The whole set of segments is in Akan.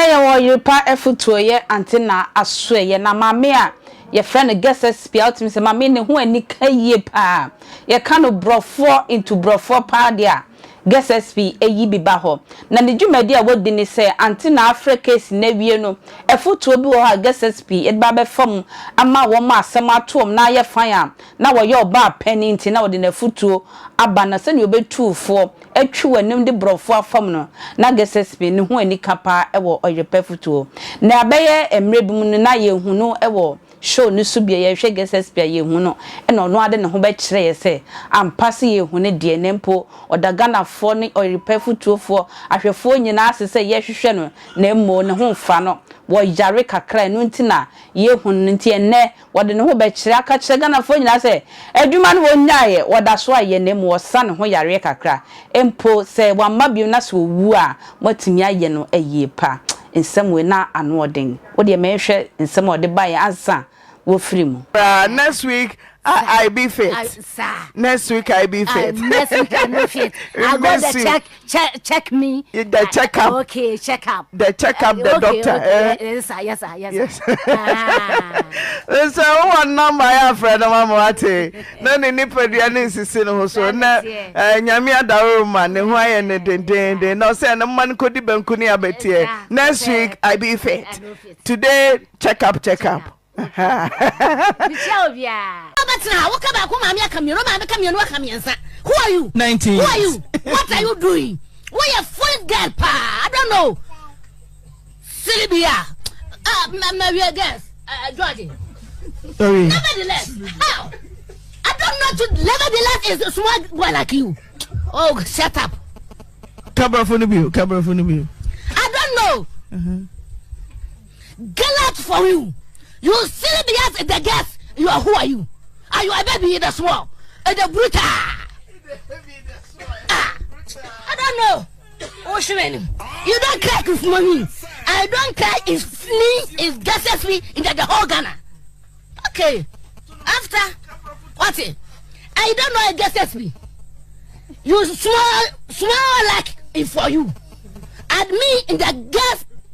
na ye Oyerepa efutuo ye antina asoe ye na mame a ye friend guest spia ultim se mame ne ho ani kaye pa ye ka no brofo into brofo pa dia guest sp eyi biba ho na ne dwumadi a wodi ni se antina Africa si na wie no efutuo bi wo ha guest sp e ba be fam ama wo ma asem atom na ye fan a na wo ye oba pani nti na wo de na efutuo aba na se ne obetufo atwi wanim de brofo afam no na guest ne ho ani kapa ewo Oyerepa futuo na abeye emrebum na ye hunu ewo show ni subia ye hwe guest ye hunu e no no ade ne ho be kire ye se ampase ye hunu de nempo odagana fo ni Oyerepa futuo fo ahwefo nyina asese ye hwehwe no na emmo ne ho fa no wo yare kakra no ntina ye hunu nti enne wode ne ho be kire aka kire gana fo nyina se adwuma no wonyaye woda so aye ne mo sa ne ho yare kakra empo se wamma bi na so wu a matimi aye no ayepa nsem we na anoden wo de mehwe nsem ode baye ansa wo free mu next week I be fit. Next week I be fit. Next week I no fit. I go the check me. The check up. Okay, check up. The check up the doctor. Okay. Yes. So one number ya friend mama ate. No ni nipadua ni sisi no so na nyame adawo ma ne ho aye ne dendende. No say na man kodi banku ni abetie. Next week I be fit. Today check up. Michelle Via. Who are you? 19. Who are you? What are you doing? Why a full girl pa? I don't know. Sylvia. My guess. Georgie. Sorry. Nevertheless, how? I don't know to nevertheless is a small boy like you. Oh, shut up. Camera for the view. I don't know. Get out for you. You silly the the guest. You are who are you? Are you a baby in the small? And the brutal? I don't know. You don't cry with mommy. I don't cry if me is guesses me in the whole Ghana. Okay. After what? I don't know a guesses me. You small like it for you. And me in the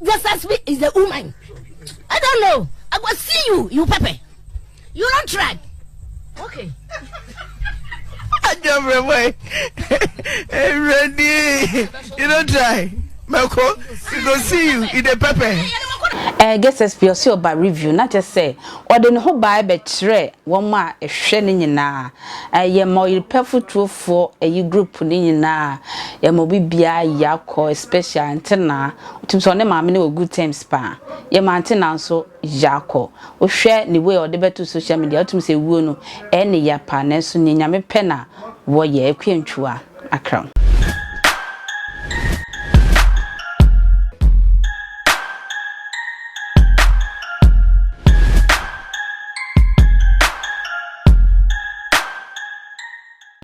guesses me is the woman. I don't know. I will see you Pepe. You don't try. Okay. I jump away. Ready. You don't try. Melko, we go see you in the Pepe. Guess SPC oba review na just say ode ne ho ba be kire wo ma ehwe ne nyina ye M0URNS futuofo group ne nyina ye mo bibia yakọ special antenna utimso ne maame ne good times pa ye ma antenna nso yakọ wo hwe ne way ode beto social media utimse wuo no ne ya pa na so ne nyame pe na wo ye akwantwa akram